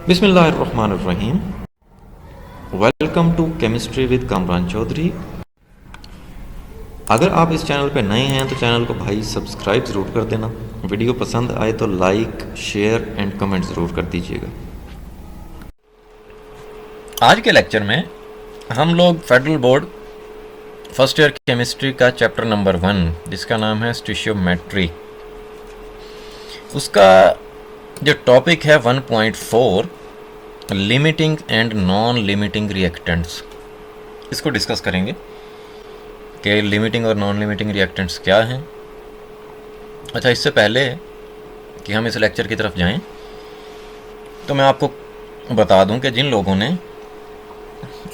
बिस्मिल्लाहिर्रहमानिर्रहीम। Welcome to chemistry with Kamran Chaudhry. अगर आप इस चैनल पर नए हैं तो चैनल को भाई सब्सक्राइब ज़रूर कर देना। वीडियो पसंद आए तो लाइक, शेयर एंड कमेंट ज़रूर कर दीजिएगा। आज के लेक्चर में हम लोग federal board first year chemistry का चैप्टर नंबर 1 जिसका नाम है स्टिशियोमेट्री, उसका जो टॉपिक है 1.4 limiting and non limiting reactants, इसको डिस्कस करेंगे कि लिमिटिंग और नॉन लिमिटिंग रिएक्टेंट्स क्या हैं। अच्छा, इससे पहले कि हम इस लेक्चर की तरफ जाएं तो मैं आपको बता दूं कि जिन लोगों ने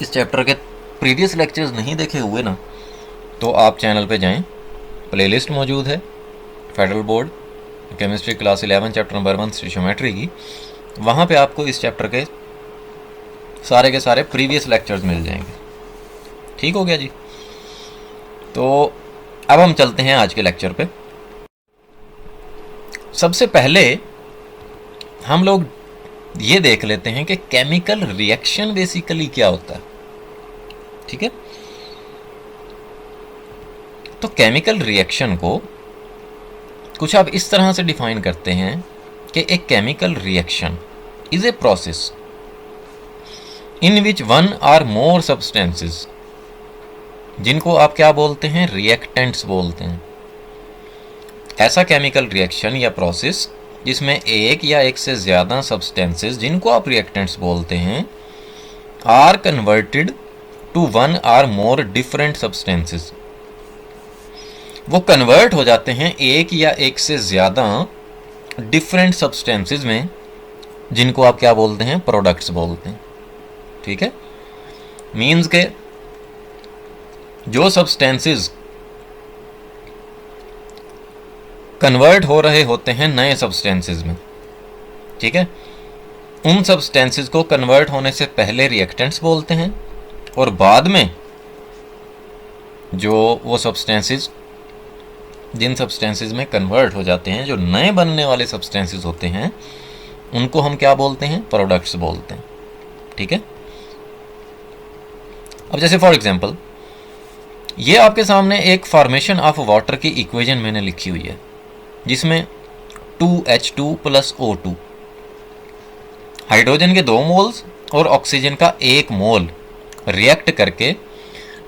इस चैप्टर के प्रीवियस लेक्चर्स नहीं देखे हुए ना, तो आप चैनल पे जाएं, प्लेलिस्ट मौजूद है federal board chemistry class 11 chapter number 1 स्टिशियोमेट्री की। वहाँ पे आपको इस चैप्टर के सारे प्रीवियस लेक्चर्स मिल जाएंगे। ठीक हो गया जी। तो अब हम चलते हैं आज के लेक्चर पे। सबसे पहले हम लोग ये देख लेते हैं कि केमिकल रिएक्शन बेसिकली क्या होता है। ठीक है, तो केमिकल रिएक्शन को कुछ आप इस तरह से डिफाइन करते हैं कि एक chemical reaction is a process in which one or more substances, जिनको आप क्या बोलते हैं, रिएक्टेंट्स बोलते हैं। ऐसा केमिकल रिएक्शन या प्रोसेस जिसमें एक या एक से ज़्यादा सब्सटेंसेस, जिनको आप रिएक्टेंट्स बोलते हैं, are converted to one or more different substances, वो कन्वर्ट हो जाते हैं एक या एक से ज़्यादा डिफरेंट सब्सटेंसेस में, जिनको आप क्या बोलते हैं, प्रोडक्ट्स बोलते हैं। ठीक है, मीन्स के जो सब्सटेंसेस कन्वर्ट हो रहे होते हैं नए सब्सटेंसेस में, ठीक है, उन सब्सटेंसेस को कन्वर्ट होने से पहले रिएक्टेंट्स बोलते हैं, और बाद में जो वो सब्सटेंसेस जिन सब्सटेंसेस में कन्वर्ट हो जाते हैं, जो नए बनने वाले सब्सटेंसेस होते हैं, उनको हम क्या बोलते हैं, प्रोडक्ट्स बोलते हैं। ठीक है, अब जैसे फॉर एग्जांपल ये आपके सामने एक फॉर्मेशन ऑफ वाटर की इक्वेशन मैंने लिखी हुई है, जिसमें 2H2 + O2, हाइड्रोजन के 2 मोल्स और ऑक्सीजन का 1 मोल रिएक्ट करके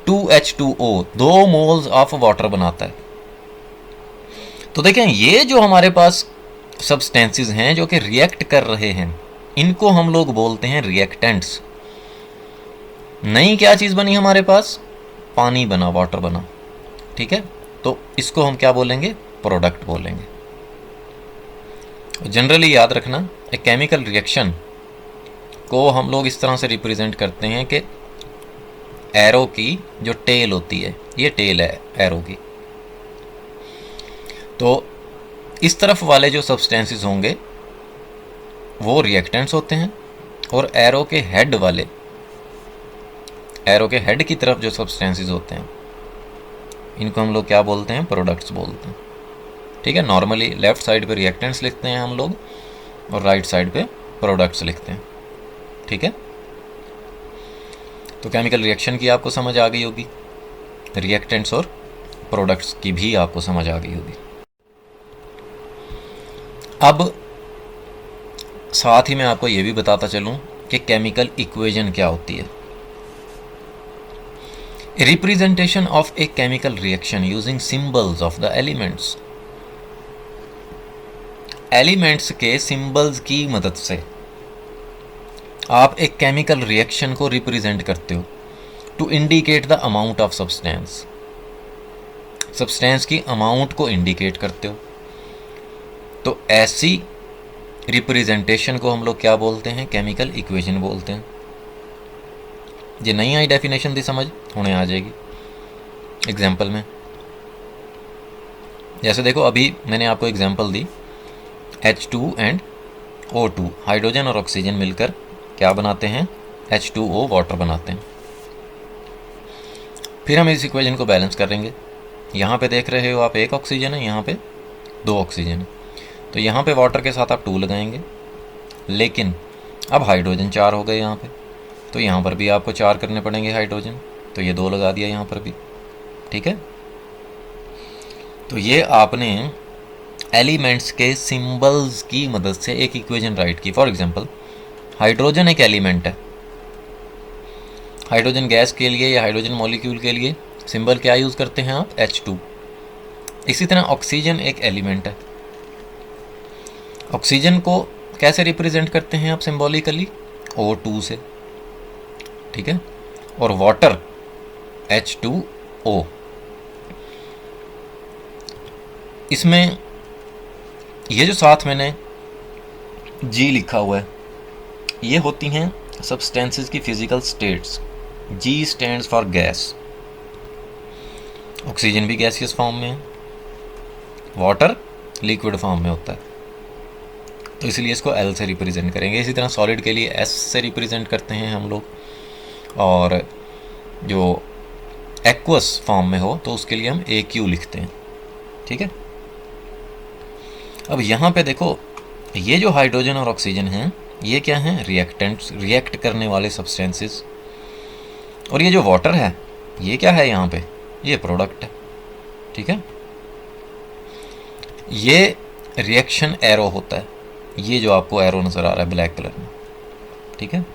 2H2O 2 मोल्स ऑफ वाटर बनाता है। तो देखें, ये जो हमारे पास सब्सटेंसेस हैं जो कि रिएक्ट कर रहे हैं, इनको हम लोग बोलते हैं रिएक्टेंट्स। नई क्या चीज़ बनी हमारे पास, पानी बना, वाटर बना। ठीक है, तो इसको हम क्या बोलेंगे, प्रोडक्ट बोलेंगे। जनरली याद रखना, एक केमिकल रिएक्शन को हम लोग इस तरह से रिप्रेजेंट करते हैं कि एरो की जो टेल होती है, ये टेल है एरो की, तो इस तरफ वाले जो सब्सटेंसेस होंगे वो रिएक्टेंट्स होते हैं, और एरो के हेड वाले, एरो के हेड की तरफ जो सब्सटेंसेस होते हैं, इनको हम लोग क्या बोलते हैं, प्रोडक्ट्स बोलते हैं। ठीक है, नॉर्मली लेफ्ट साइड पे रिएक्टेंट्स लिखते हैं हम लोग, और राइट साइड पे प्रोडक्ट्स लिखते हैं। ठीक है, तो केमिकल रिएक्शन की आपको समझ आ गई होगी, रिएक्टेंट्स और प्रोडक्ट्स की भी आपको समझ आ गई होगी। अब साथ ही मैं आपको ये भी बताता चलूँ कि केमिकल इक्वेशन क्या होती है। Representation of a chemical reaction using symbols of the elements, elements के सिंबल्स की मदद से आप एक केमिकल रिएक्शन को रिप्रेजेंट करते हो to indicate the amount of substance, substance की अमाउंट को इंडिकेट करते हो। तो ऐसी रिप्रेजेंटेशन को हम लोग क्या बोलते हैं, केमिकल इक्वेशन बोलते हैं। ये नहीं आई डेफिनेशन दी समझ, होने आ जाएगी एग्जाम्पल में। जैसे देखो, अभी मैंने आपको example the, H2 and O2, hydrogen और ऑक्सीजन मिलकर क्या बनाते हैं, H2O वाटर बनाते हैं। फिर हम इस इक्वेशन को बैलेंस करेंगे। यहाँ पे देख रहे हो आप, 1 ऑक्सीजन है, यहाँ पे 2 ऑक्सीजन है, तो यहाँ पे वाटर के साथ आप 2 लगाएंगे, लेकिन अब हाइड्रोजन 4 हो गए यहाँ पे, तो यहाँ पर भी आपको 4 करने पड़ेंगे हाइड्रोजन, तो ये 2 लगा दिया यहाँ पर भी। ठीक है, तो ये आपने एलिमेंट्स के सिंबल्स की मदद से एक इक्वेशन राइट की। फॉर एग्जांपल हाइड्रोजन एक एलिमेंट है, हाइड्रोजन गैस के लिए या हाइड्रोजन मॉलिक्यूल के लिए सिंबल क्या यूज़ करते हैं आप? H2। इसी तरह ऑक्सीजन एक एलिमेंट है, ऑक्सीजन को कैसे रिप्रेजेंट करते हैं आप सिंबॉलिकली? O2 से। ठीक है, और वाटर H2O। इसमें ये जो साथ मैंने G लिखा हुआ है, ये होती हैं सब्सटेंसेस की physical states. G stands for gas, oxygen भी गैसियस फॉर्म में है, वाटर लिक्विड फॉर्म में होता है, तो इसलिए इसको L से रिप्रेजेंट करेंगे। इसी तरह सॉलिड के लिए S से रिप्रेजेंट करते हैं हम लोग, और जो एक्वस फॉर्म में हो तो उसके लिए हम AQ लिखते हैं। ठीक है, अब यहाँ पे देखो, ये जो हाइड्रोजन और ऑक्सीजन हैं ये क्या हैं? रिएक्टेंट्स, रिएक्ट करने वाले सब्सटेंसेस। और ये जो वाटर है ये क्या है यहाँ पे? ये प्रोडक्ट है। ठीक है, ये रिएक्शन एरो होता है, ये जो आपको एरो नज़र आ रहा है ब्लैक कलर में। ठीक है,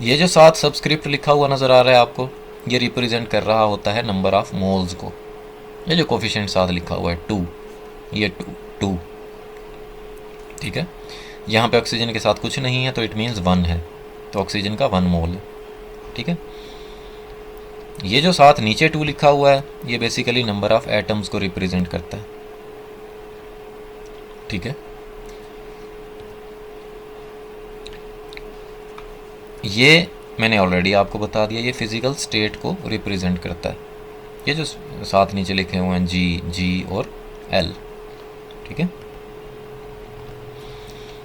ये जो साथ सबस्क्रिप्ट लिखा हुआ नज़र आ रहा है आपको, ये रिप्रेजेंट कर रहा होता है नंबर ऑफ मोल्स को। ये जो कोफिशिएंट साथ लिखा हुआ है 2, ये 2। ठीक है, यहाँ पे ऑक्सीजन के साथ कुछ नहीं है तो इट मीन्स 1 है, तो ऑक्सीजन का 1 मोल है। ठीक है, ये जो साथ नीचे 2 लिखा हुआ है ये बेसिकली नंबर ऑफ एटम्स को रिप्रेजेंट करता है। ठीक है, ये मैंने ऑलरेडी आपको बता दिया, ये फिजिकल स्टेट को रिप्रेजेंट करता है। ये जो साथ नीचे लिखे हुए हैं G और L। ठीक है,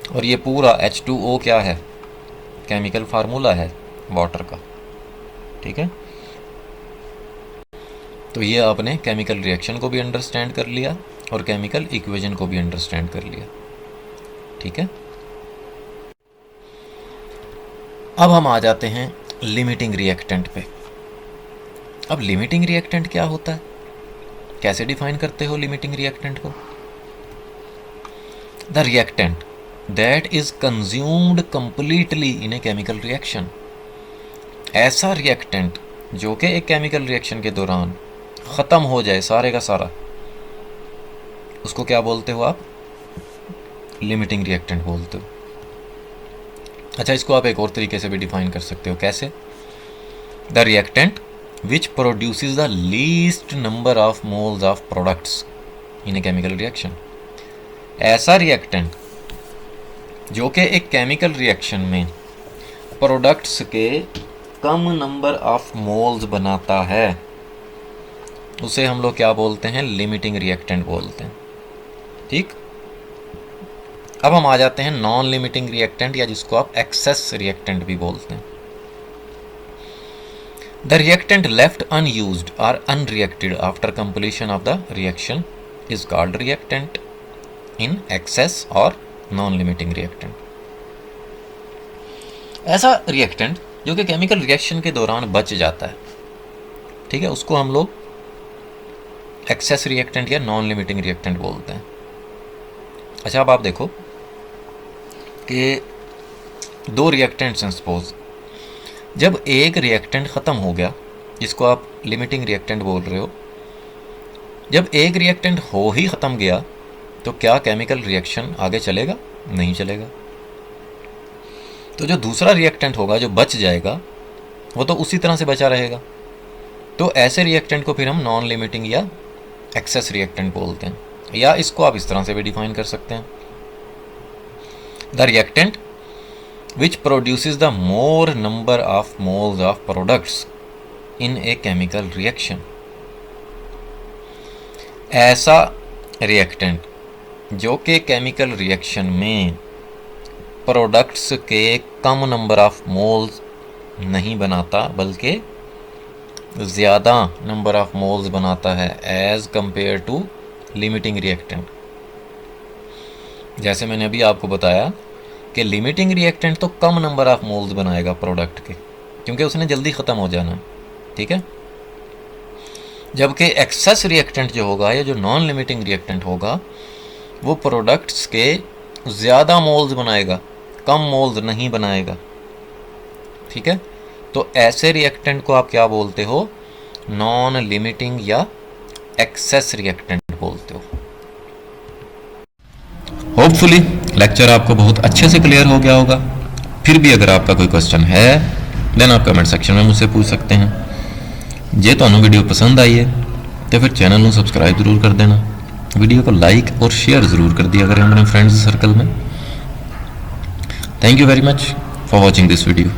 और ये पूरा H2O क्या है? केमिकल फार्मूला है वाटर का। ठीक है, तो ये आपने केमिकल रिएक्शन को भी अंडरस्टैंड कर लिया और केमिकल इक्वेशन को भी अंडरस्टैंड कर लिया। ठीक है, अब हम आ जाते हैं लिमिटिंग रिएक्टेंट पे। अब लिमिटिंग रिएक्टेंट क्या होता है? कैसे डिफाइन करते हो लिमिटिंग रिएक्टेंट को? The reactant that is consumed completely in a chemical reaction. ऐसा रिएक्टेंट जो कि एक केमिकल रिएक्शन के दौरान ख़त्म हो जाए सारे का सारा, उसको क्या बोलते हो आप? लिमिटिंग रिएक्टेंट बोलते हो। अच्छा, इसको आप एक और तरीके से भी डिफाइन कर सकते हो। कैसे? The reactant which produces the least number of moles of products in a chemical reaction. ऐसा रिएक्टेंट जो कि एक केमिकल रिएक्शन में प्रोडक्ट्स के कम नंबर ऑफ मोल्स बनाता है, उसे हम लोग क्या बोलते हैं? लिमिटिंग रिएक्टेंट बोलते हैं। ठीक, अब हम आ जाते हैं नॉन लिमिटिंग रिएक्टेंट, या जिसको आप एक्सेस रिएक्टेंट भी बोलते हैं। द रिएक्टेंट लेफ्ट अनयूज्ड और unreacted after completion of the reaction is called reactant in excess और नॉन लिमिटिंग रिएक्टेंट। ऐसा रिएक्टेंट जो कि केमिकल रिएक्शन के दौरान बच जाता है, ठीक है, उसको हम लोग एक्सेस रिएक्टेंट या नॉन लिमिटिंग रिएक्टेंट बोलते हैं। अच्छा, अब आप देखो कि 2 रिएक्टेंट्स हैं सपोज। जब एक रिएक्टेंट ख़त्म हो गया, जिसको आप लिमिटिंग रिएक्टेंट बोल रहे हो, जब एक रिएक्टेंट हो ही ख़त्म गया तो क्या केमिकल रिएक्शन आगे चलेगा? नहीं चलेगा। तो जो दूसरा रिएक्टेंट होगा जो बच जाएगा वो तो उसी तरह से बचा रहेगा। तो ऐसे रिएक्टेंट को फिर हम नॉन लिमिटिंग या एक्सेस रिएक्टेंट बोलते हैं, या इसको आप इस तरह से भी डिफाइन कर सकते हैं। The reactant which produces the more number of moles of products in a chemical reaction. ऐसा रिएक्टेंट जो कि केमिकल रिएक्शन में प्रोडक्ट्स के कम नंबर ऑफ मोल्स नहीं बनाता बल्कि ज़्यादा नंबर ऑफ मोल्स बनाता है as compare to limiting reactant. जैसे मैंने अभी आपको बताया जबकि लिमिटिंग रिएक्टेंट तो कम नंबर ऑफ मोल्स बनाएगा प्रोडक्ट के, क्योंकि उसने जल्दी ख़त्म हो जाना है, ठीक है। जबकि एक्सेस रिएक्टेंट जो होगा या जो नॉन लिमिटिंग रिएक्टेंट होगा वो प्रोडक्ट्स के ज़्यादा मोल्स बनाएगा, कम मोल्स नहीं बनाएगा, ठीक है। तो ऐसे रिएक्टेंट को आप क्या बोलते हो, नॉन लिमिटिंग या एक्सेस रिएक्टेंट बोलते हो। होपफुली लेक्चर आपको बहुत अच्छे से क्लियर हो गया होगा। फिर भी अगर आपका कोई क्वेश्चन है देन आप कमेंट सेक्शन में मुझसे पूछ सकते हैं। जे ਤੁਹਾਨੂੰ वीडियो पसंद आई है तो फिर चैनल को सब्सक्राइब जरूर कर देना, वीडियो को लाइक और शेयर ज़रूर कर दिया करें अपने फ्रेंड्स सर्कल में। Thank you very much for watching this video.